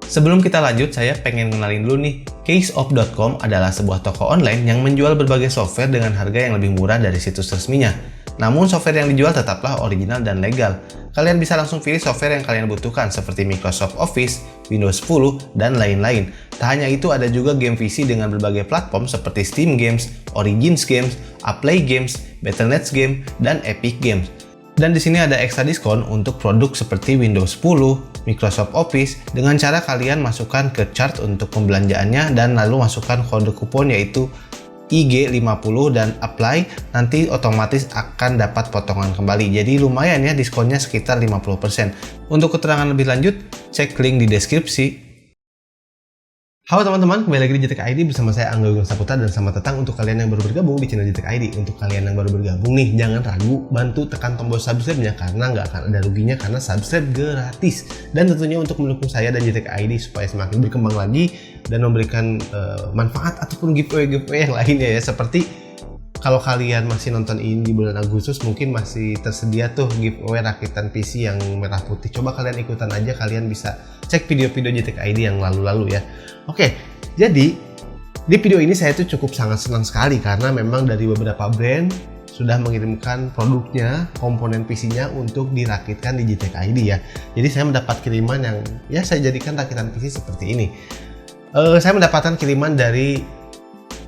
Sebelum kita lanjut, saya pengen kenalin dulu nih. Caseoff.com adalah sebuah toko online yang menjual berbagai software dengan harga yang lebih murah dari situs resminya. Namun software yang dijual tetaplah original dan legal. Kalian bisa langsung pilih software yang kalian butuhkan seperti Microsoft Office, Windows 10, dan lain-lain. Tak hanya itu, ada juga game PC dengan berbagai platform seperti Steam Games, Origins Games, Uplay Games, Battle.net Games, dan Epic Games. Dan di sini ada ekstra diskon untuk produk seperti Windows 10, Microsoft Office dengan cara kalian masukkan ke chart untuk pembelanjaannya dan lalu masukkan kode kupon yaitu IG50 dan apply, nanti otomatis akan dapat potongan kembali. Jadi lumayan ya, diskonnya sekitar 50%. Untuk keterangan lebih lanjut, cek link di deskripsi. Halo teman-teman, kembali lagi di JTK ID bersama saya Angga Wigung Saputra, dan selamat datang untuk kalian yang baru bergabung di channel JTK ID. Untuk kalian yang baru bergabung nih, jangan ragu, bantu tekan tombol subscribe-nya karena nggak akan ada ruginya karena subscribe gratis. Dan tentunya untuk mendukung saya dan JTK ID supaya semakin berkembang lagi dan memberikan manfaat ataupun giveaway yang lainnya ya, seperti kalau kalian masih nonton ini di bulan Agustus, mungkin masih tersedia tuh giveaway rakitan PC yang merah putih. Coba kalian ikutan aja, kalian bisa cek video-video JTK ID yang lalu-lalu ya. Oke, jadi di video ini saya tuh cukup sangat senang sekali karena memang dari beberapa brand sudah mengirimkan produknya, komponen PC-nya untuk dirakitkan di JTK ID ya. Jadi saya mendapat kiriman yang ya saya jadikan rakitan PC seperti ini. Saya mendapatkan kiriman dari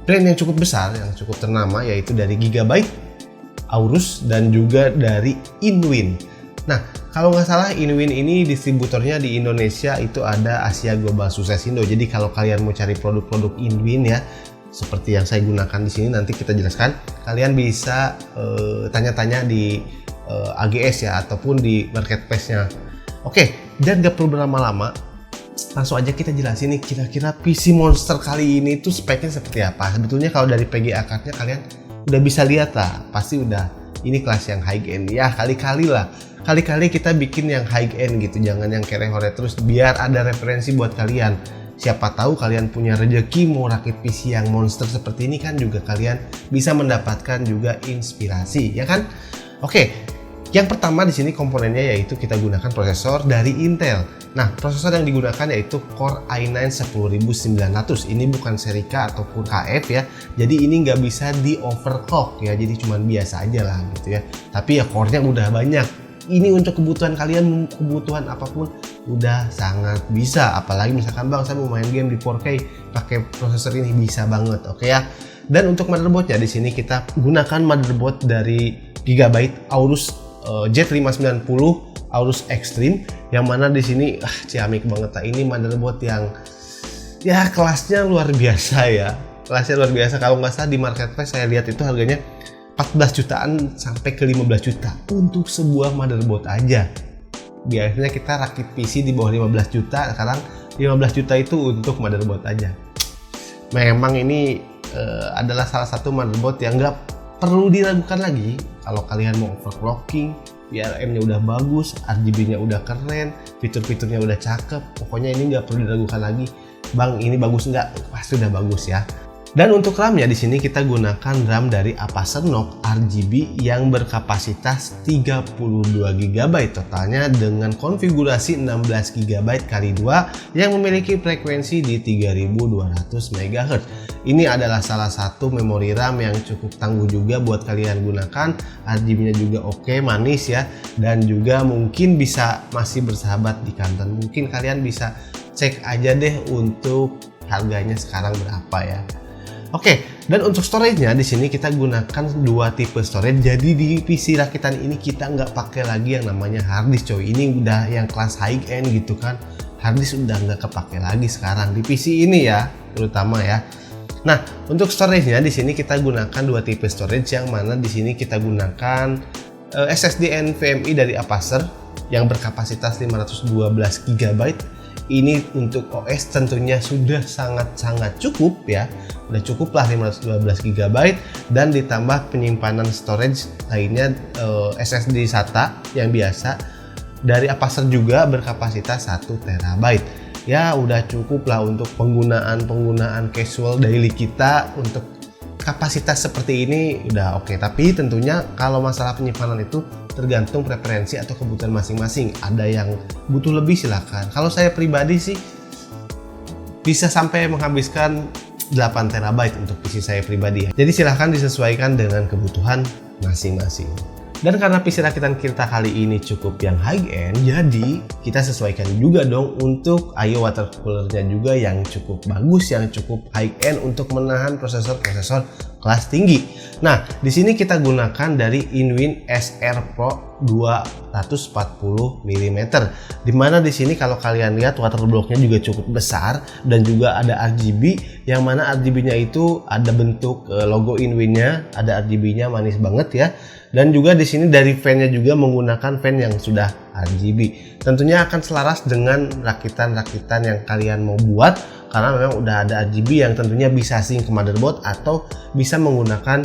brand yang cukup besar, yang cukup ternama, yaitu dari Gigabyte, Aorus, dan juga dari Inwin. Nah, kalau nggak salah Inwin ini distributornya di Indonesia itu ada Asia Global Sukses Indo. Jadi kalau kalian mau cari produk-produk Inwin ya, seperti yang saya gunakan di sini, nanti kita jelaskan. Kalian bisa tanya-tanya di AGS ya, ataupun di marketplace-nya. Oke, dan nggak perlu berlama-lama. Langsung aja kita jelasin nih, kira-kira PC Monster kali ini tuh speknya seperti apa. Sebetulnya kalau dari PGA card-nya kalian udah bisa lihat lah, pasti udah ini kelas yang high end ya. Kali-kali kita bikin yang high end gitu, jangan yang kere-hore terus, biar ada referensi buat kalian. Siapa tahu kalian punya rejeki mau rakit PC yang monster seperti ini kan, juga kalian bisa mendapatkan juga inspirasi ya kan. Oke, yang pertama di sini komponennya yaitu kita gunakan prosesor dari Intel. Nah, prosesor yang digunakan yaitu Core i9 10900. Ini bukan seri K ataupun KF ya. Jadi ini nggak bisa di overclock ya. Jadi cuman biasa aja lah gitu ya. Tapi ya core-nya udah banyak. Ini untuk kebutuhan kalian, kebutuhan apapun udah sangat bisa. Apalagi misalkan bang saya mau main game di 4K pakai prosesor ini, bisa banget. Oke ya. Dan untuk motherboardnya di sini kita gunakan motherboard dari Gigabyte Aorus Z590 Aorus Extreme, yang mana di sini ciamik banget lah. Ini motherboard yang ya kelasnya luar biasa ya. Kelasnya luar biasa. Kalau nggak salah di marketplace saya lihat itu harganya 14 jutaan sampai ke 15 juta untuk sebuah motherboard aja. Biasanya kita rakit PC di bawah 15 juta, sekarang 15 juta itu untuk motherboard aja. Memang ini adalah salah satu motherboard yang nggak perlu diragukan lagi. Kalau kalian mau overclocking, VRM-nya udah bagus, RGB-nya udah keren, fitur-fiturnya udah cakep, pokoknya ini nggak perlu diragukan lagi. Bang, ini bagus nggak? Pasti udah bagus ya. Dan untuk RAM-nya di sini kita gunakan RAM dari Apacer Knox RGB yang berkapasitas 32 GB totalnya dengan konfigurasi 16 GB x 2 yang memiliki frekuensi di 3200 MHz. Ini adalah salah satu memori RAM yang cukup tangguh juga buat kalian gunakan. RGB-nya juga oke, manis ya, dan juga mungkin bisa masih bersahabat di kantong. Mungkin kalian bisa cek aja deh untuk harganya sekarang berapa ya. Oke, dan untuk storage-nya di sini kita gunakan dua tipe storage. Jadi di PC rakitan ini kita nggak pakai lagi yang namanya harddisk coy. Ini udah yang kelas high end gitu kan. Harddisk udah nggak kepake lagi sekarang di PC ini ya, terutama ya. Nah, untuk storage-nya di sini kita gunakan dua tipe storage, yang mana di sini kita gunakan SSD NVMe dari Apacer yang berkapasitas 512 GB. Ini untuk OS tentunya sudah sangat-sangat cukup ya. Udah cukup lah 512 GB, dan ditambah penyimpanan storage lainnya SSD SATA yang biasa dari Apacer juga berkapasitas 1 TB. Ya udah cukup lah untuk penggunaan casual daily kita. Untuk kapasitas seperti ini udah oke. Tapi tentunya kalau masalah penyimpanan itu tergantung preferensi atau kebutuhan masing-masing. Ada yang butuh lebih silakan. Kalau saya pribadi sih bisa sampai menghabiskan 8 TB untuk PC saya pribadi ya. Jadi silahkan disesuaikan dengan kebutuhan masing-masing. Dan karena PC rakitan kita kali ini cukup yang high end, jadi kita sesuaikan juga dong untuk I/O water coolernya juga yang cukup bagus, yang cukup high end untuk menahan prosesor-prosesor kelas tinggi. Nah, di sini kita gunakan dari Inwin SR Pro 240 mm. Dimana di sini kalau kalian lihat water blocknya juga cukup besar dan juga ada RGB, yang mana RGB-nya itu ada bentuk logo Inwin-nya, ada RGB-nya manis banget ya. Dan juga di sini dari fan-nya juga menggunakan fan yang sudah RGB. Tentunya akan selaras dengan rakitan-rakitan yang kalian mau buat, karena memang udah ada RGB yang tentunya bisa sync ke motherboard atau bisa menggunakan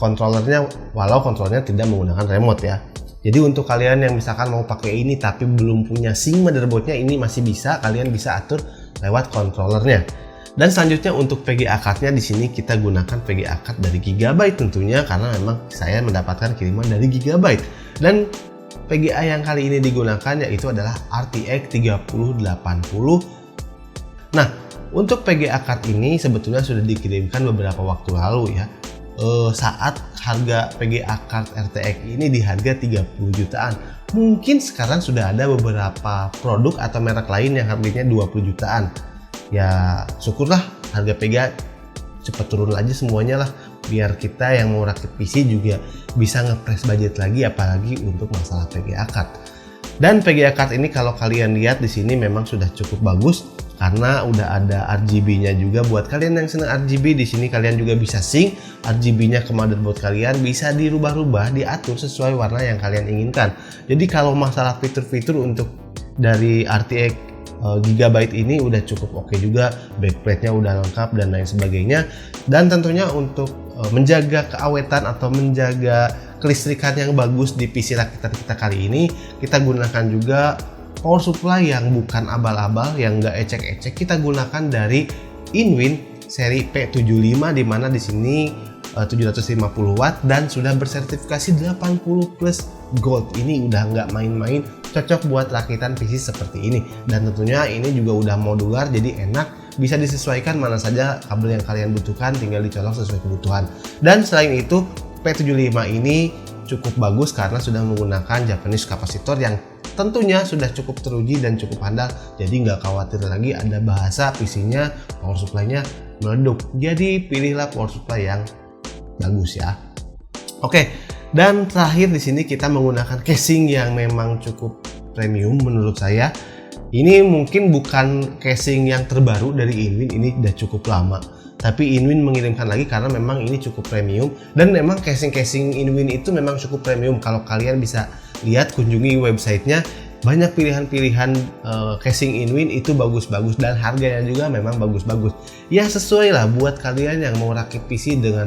controllernya, walau controllernya tidak menggunakan remote ya. Jadi untuk kalian yang misalkan mau pakai ini tapi belum punya sync motherboardnya, ini masih bisa, kalian bisa atur lewat controllernya. Dan selanjutnya untuk VGA card-nya di sini kita gunakan VGA card dari Gigabyte tentunya, karena memang saya mendapatkan kiriman dari Gigabyte. Dan VGA yang kali ini digunakan yaitu adalah RTX 3080. Nah, untuk VGA card ini sebetulnya sudah dikirimkan beberapa waktu lalu ya. Saat harga VGA card RTX ini di harga 30 jutaan. Mungkin sekarang sudah ada beberapa produk atau merek lain yang harganya 20 jutaan. Ya syukurlah harga VGA cepat turun aja semuanya lah, biar kita yang mau rakit PC juga bisa nge-press budget lagi, apalagi untuk masalah VGA card. Dan VGA card ini kalau kalian lihat di sini memang sudah cukup bagus karena udah ada RGB-nya juga. Buat kalian yang senang RGB, di sini kalian juga bisa sync RGB-nya ke motherboard kalian, bisa dirubah-rubah, diatur sesuai warna yang kalian inginkan. Jadi kalau masalah fitur-fitur untuk dari RTX Gigabyte ini udah cukup oke juga, backplate-nya udah lengkap dan lain sebagainya. Dan tentunya untuk menjaga keawetan atau menjaga kelistrikan yang bagus di PC rakitan kita kali ini, kita gunakan juga power supply yang bukan abal-abal, yang enggak ecek-ecek. Kita gunakan dari Inwin seri P75, di mana di sini 750 watt dan sudah bersertifikasi 80 plus gold. Ini udah nggak main-main, cocok buat rakitan PC seperti ini. Dan tentunya ini juga udah modular, jadi enak, bisa disesuaikan mana saja kabel yang kalian butuhkan, tinggal dicolok sesuai kebutuhan. Dan selain itu P75 ini cukup bagus karena sudah menggunakan Japanese kapasitor yang tentunya sudah cukup teruji dan cukup handal, jadi nggak khawatir lagi ada bahasa PC-nya power supply-nya meleduk. Jadi pilihlah power supply yang bagus ya. Oke, dan terakhir di sini kita menggunakan casing yang memang cukup premium menurut saya. Ini mungkin bukan casing yang terbaru dari Inwin, ini udah cukup lama. Tapi Inwin mengirimkan lagi karena memang ini cukup premium, dan memang casing-casing Inwin itu memang cukup premium. Kalau kalian bisa lihat, kunjungi websitenya, banyak pilihan-pilihan casing Inwin itu bagus-bagus dan harganya juga memang bagus-bagus. Ya sesuai lah buat kalian yang mau rakit PC dengan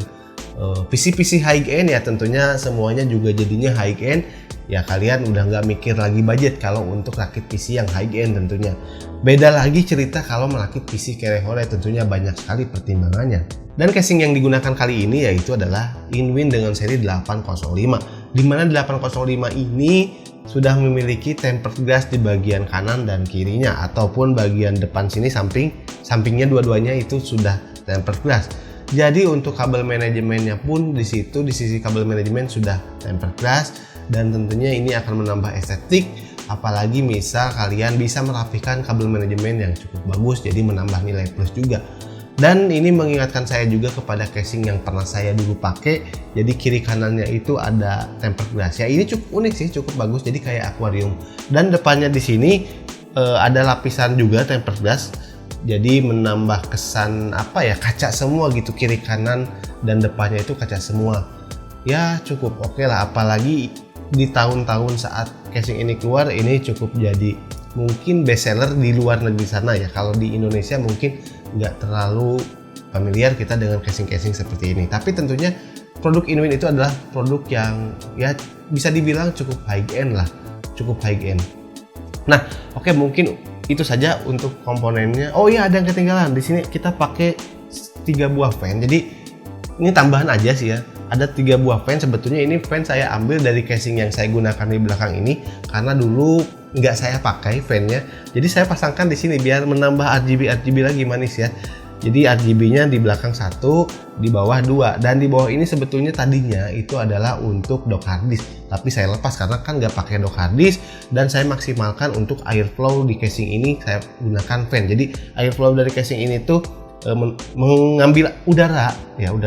PC-PC high end ya, tentunya semuanya juga jadinya high end. Ya kalian udah nggak mikir lagi budget kalau untuk rakit PC yang high end tentunya. Beda lagi cerita kalau merakit PC kerehole, tentunya banyak sekali pertimbangannya. Dan casing yang digunakan kali ini yaitu adalah Inwin dengan seri 805, dimana 805 ini sudah memiliki tempered glass di bagian kanan dan kirinya, ataupun bagian depan sini sampingnya dua-duanya itu sudah tempered glass. Jadi untuk kabel manajemennya pun di situ, di sisi kabel manajemen sudah tempered glass, dan tentunya ini akan menambah estetik, apalagi misal kalian bisa merapikan kabel manajemen yang cukup bagus, jadi menambah nilai plus juga. Dan ini mengingatkan saya juga kepada casing yang pernah saya dulu pakai, jadi kiri kanannya itu ada tempered glass ya. Ini cukup unik sih, cukup bagus, jadi kayak akuarium. Dan depannya di sini ada lapisan juga tempered glass, jadi menambah kesan apa ya, kaca semua gitu, kiri kanan dan depannya itu kaca semua. Ya cukup oke lah, apalagi di tahun-tahun saat casing ini keluar, ini cukup jadi mungkin best seller di luar negeri sana ya. Kalau di Indonesia mungkin nggak terlalu familiar kita dengan casing-casing seperti ini, tapi tentunya produk Inwin itu adalah produk yang ya bisa dibilang cukup high end lah, cukup high end. Nah oke, mungkin itu saja untuk komponennya. Oh iya, ada yang ketinggalan di sini, kita pakai 3 buah fan. Jadi ini tambahan aja sih ya, ada 3 buah fan. Sebetulnya ini fan saya ambil dari casing yang saya gunakan di belakang ini karena dulu nggak saya pakai fannya. Jadi saya pasangkan di sini biar menambah RGB lagi manis ya. Jadi RGB-nya di belakang 1, di bawah 2, dan di bawah ini sebetulnya tadinya itu adalah untuk dock hard disk, tapi saya lepas karena kan nggak pakai dock hard disk, dan saya maksimalkan untuk airflow di casing ini saya gunakan fan. Jadi airflow dari casing ini tuh mengambil udara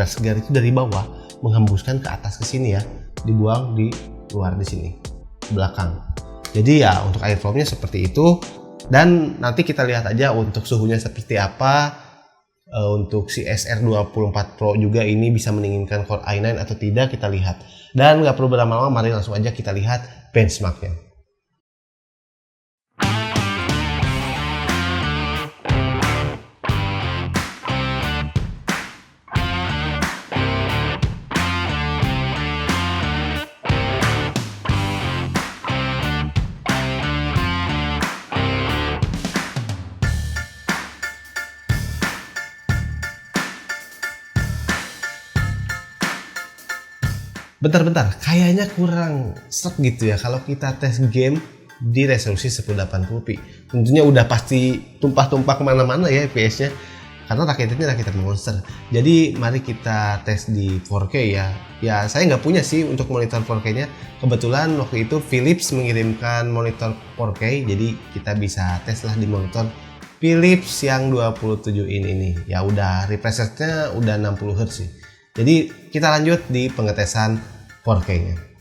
segar itu dari bawah, menghembuskan ke atas ke sini ya, dibuang di luar di sini belakang. Jadi ya untuk airflow-nya seperti itu, dan nanti kita lihat aja untuk suhunya seperti apa. Untuk si SR24 Pro juga ini bisa menginginkan Core i9 atau tidak, kita lihat. Dan nggak perlu berlama-lama, mari langsung aja kita lihat benchmarknya. Bentar, kayaknya kurang sreg gitu ya kalau kita tes game di resolusi 1080p. Tentunya udah pasti tumpah-tumpah kemana-mana ya FPS-nya, karena rakitnya rakitan monster. Jadi mari kita tes di 4K ya. Ya saya nggak punya sih untuk monitor 4K-nya. Kebetulan waktu itu Philips mengirimkan monitor 4K, jadi kita bisa tes lah di monitor Philips yang 27 in ini. Ya udah refresh rate-nya udah 60 Hz sih. Jadi kita lanjut di pengetesan 4K-nya.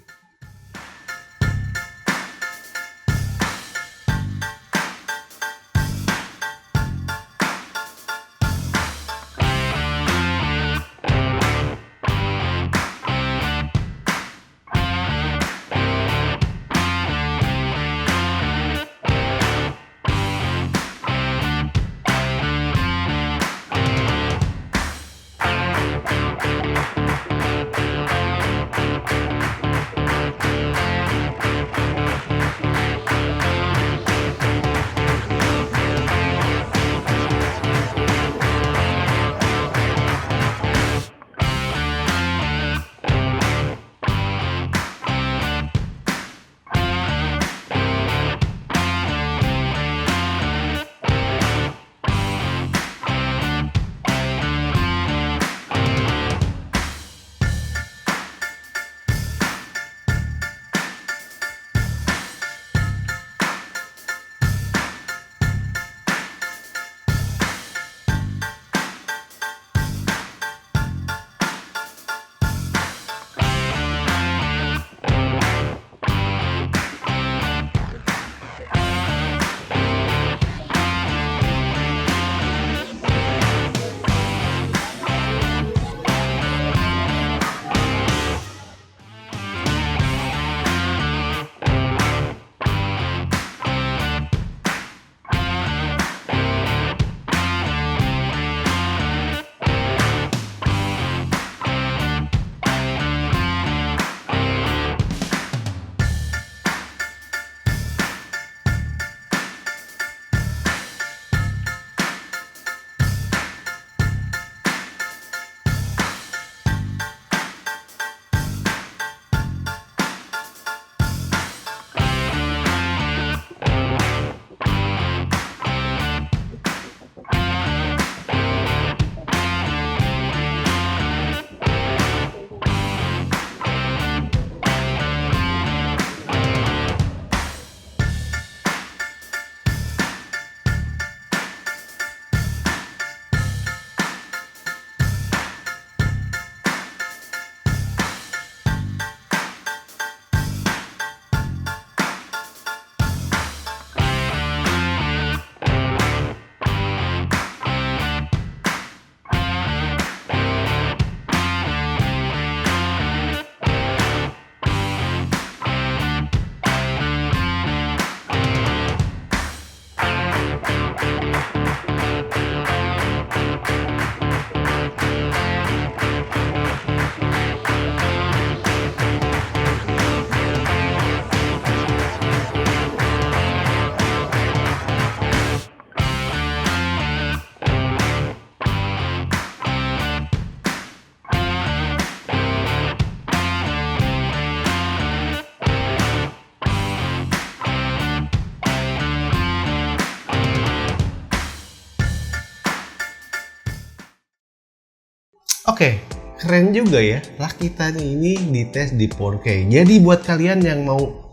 Oke, keren juga ya, Rakitan ini dites di 4K. Jadi buat kalian yang mau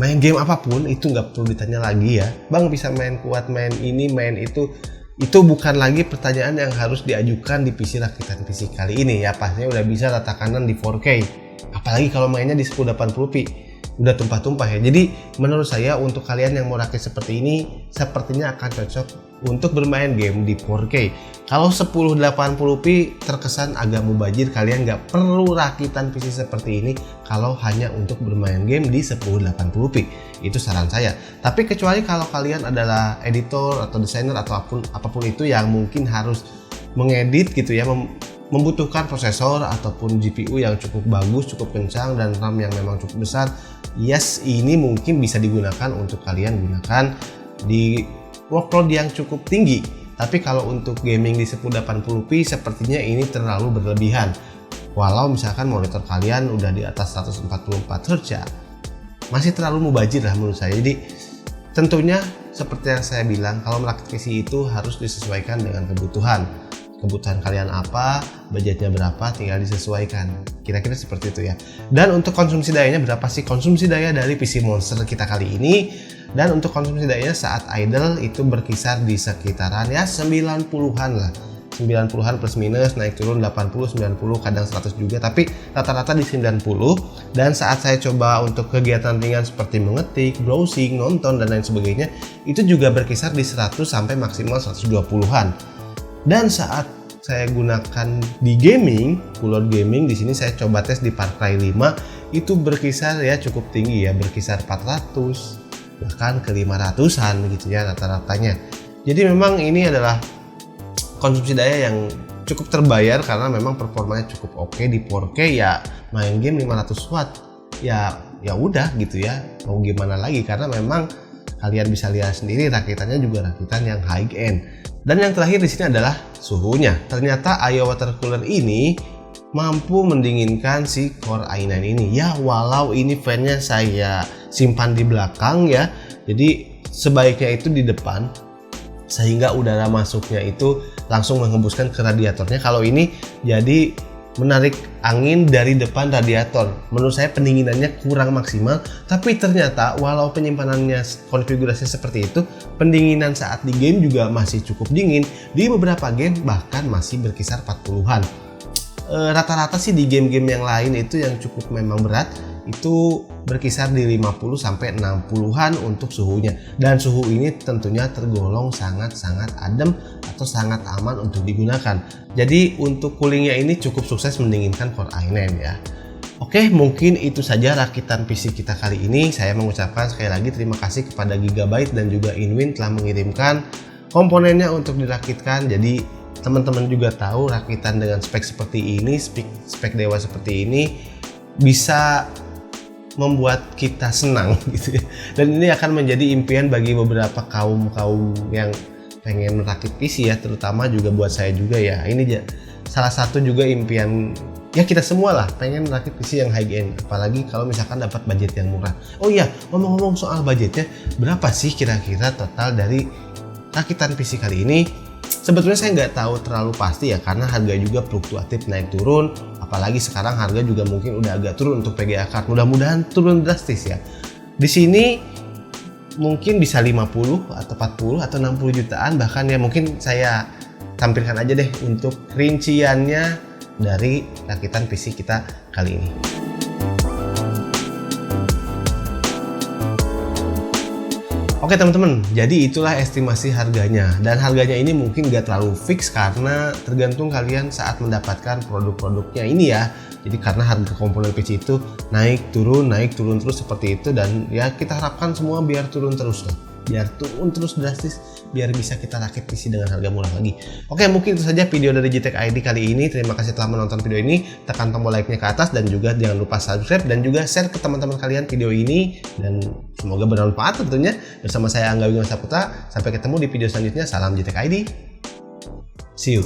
main game apapun itu nggak perlu ditanya lagi ya, Bang bisa main kuat, main ini, main itu bukan lagi pertanyaan yang harus diajukan di PC Rakitan PC kali ini ya. Pastinya udah bisa rata kanan di 4K, apalagi kalau mainnya di 1080p udah tumpah-tumpah ya. Jadi menurut saya untuk kalian yang mau rakit seperti ini sepertinya akan cocok untuk bermain game di 4K. Kalau 1080p terkesan agak mubazir, kalian nggak perlu rakitan PC seperti ini kalau hanya untuk bermain game di 1080p. Itu saran saya. Tapi kecuali kalau kalian adalah editor atau desainer atau apapun itu yang mungkin harus mengedit gitu ya, membutuhkan prosesor ataupun GPU yang cukup bagus, cukup kencang, dan RAM yang memang cukup besar, yes, ini mungkin bisa digunakan untuk kalian gunakan di workload yang cukup tinggi. Tapi kalau untuk gaming di 1080p sepertinya ini terlalu berlebihan. Walau misalkan monitor kalian udah di atas 144 Hz ya, masih terlalu mubazir lah menurut saya. Jadi tentunya seperti yang saya bilang, kalau merakit PC itu harus disesuaikan dengan kebutuhan kalian apa, budgetnya berapa, tinggal disesuaikan. Kira-kira seperti itu ya. Dan untuk konsumsi dayanya berapa sih konsumsi daya dari PC Monster kita kali ini? Dan untuk konsumsi dayanya saat idle itu berkisar di sekitaran ya 90-an lah. 90-an plus minus, naik turun 80, 90, kadang 100 juga, tapi rata-rata di 90. Dan saat saya coba untuk kegiatan ringan seperti mengetik, browsing, nonton, dan lain sebagainya, itu juga berkisar di 100 sampai maksimal 120-an. Dan saat saya gunakan di gaming, full load gaming, di sini saya coba tes di Far Cry 5 itu berkisar ya cukup tinggi ya, berkisar 400 bahkan ke 500-an gitu ya rata-ratanya. Jadi memang ini adalah konsumsi daya yang cukup terbayar karena memang performanya cukup oke di 4K ya. Main game 500 watt ya udah gitu ya, mau gimana lagi, karena memang kalian bisa lihat sendiri rakitannya juga rakitan yang high end. Dan yang terakhir di sini adalah suhunya. Ternyata Aya Water Cooler ini mampu mendinginkan si Core i9 ini. Ya walau ini fan-nya saya simpan di belakang ya. Jadi sebaiknya itu di depan sehingga udara masuknya itu langsung menghembuskan ke radiatornya. Kalau ini jadi menarik angin dari depan radiator. Menurut saya pendinginannya kurang maksimal, tapi ternyata walau penyimpanannya konfigurasinya seperti itu, pendinginan saat di game juga masih cukup dingin. Di beberapa game bahkan masih berkisar 40-an. Rata-rata sih di game-game yang lain itu yang cukup memang berat itu berkisar di 50 sampai 60-an untuk suhunya. Dan suhu ini tentunya tergolong sangat-sangat adem atau sangat aman untuk digunakan. Jadi untuk coolingnya ini cukup sukses mendinginkan Core i9 ya. Oke, mungkin itu saja rakitan PC kita kali ini. Saya mengucapkan sekali lagi terima kasih kepada Gigabyte dan juga Inwin telah mengirimkan komponennya untuk dirakitkan. Jadi teman-teman juga tahu rakitan dengan spek seperti ini, spek dewa seperti ini bisa membuat kita senang gitu ya. Dan ini akan menjadi impian bagi beberapa kaum yang pengen merakit PC ya, terutama juga buat saya juga ya. Ini salah satu juga impian ya kita semua lah, pengen merakit PC yang high end, apalagi kalau misalkan dapat budget yang murah. Oh iya, ngomong-ngomong soal budgetnya, berapa sih kira-kira total dari rakitan PC kali ini? Sebetulnya saya nggak tahu terlalu pasti ya, karena harga juga fluktuatif naik turun. Apalagi sekarang harga juga mungkin udah agak turun untuk PGA card. Mudah-mudahan turun drastis ya. Di sini mungkin bisa 50 atau 40 atau 60 jutaan bahkan ya. Mungkin saya tampilkan aja deh untuk rinciannya dari rakitan PC kita kali ini. Oke teman-teman, jadi itulah estimasi harganya, dan harganya ini mungkin gak terlalu fix karena tergantung kalian saat mendapatkan produk-produknya ini ya. Jadi karena harga komponen PC itu naik turun terus seperti itu, dan ya kita harapkan semua biar turun terus lah, biar turun terus drastis, biar bisa kita rakit PC dengan harga murah lagi. Oke, mungkin itu saja video dari JTech ID kali ini. Terima kasih telah menonton video ini. Tekan tombol like-nya ke atas dan juga jangan lupa subscribe dan juga share ke teman-teman kalian video ini, dan semoga bermanfaat tentunya. Bersama saya Angga Wiguna Saputra. Sampai ketemu di video selanjutnya. Salam JTech ID. See you.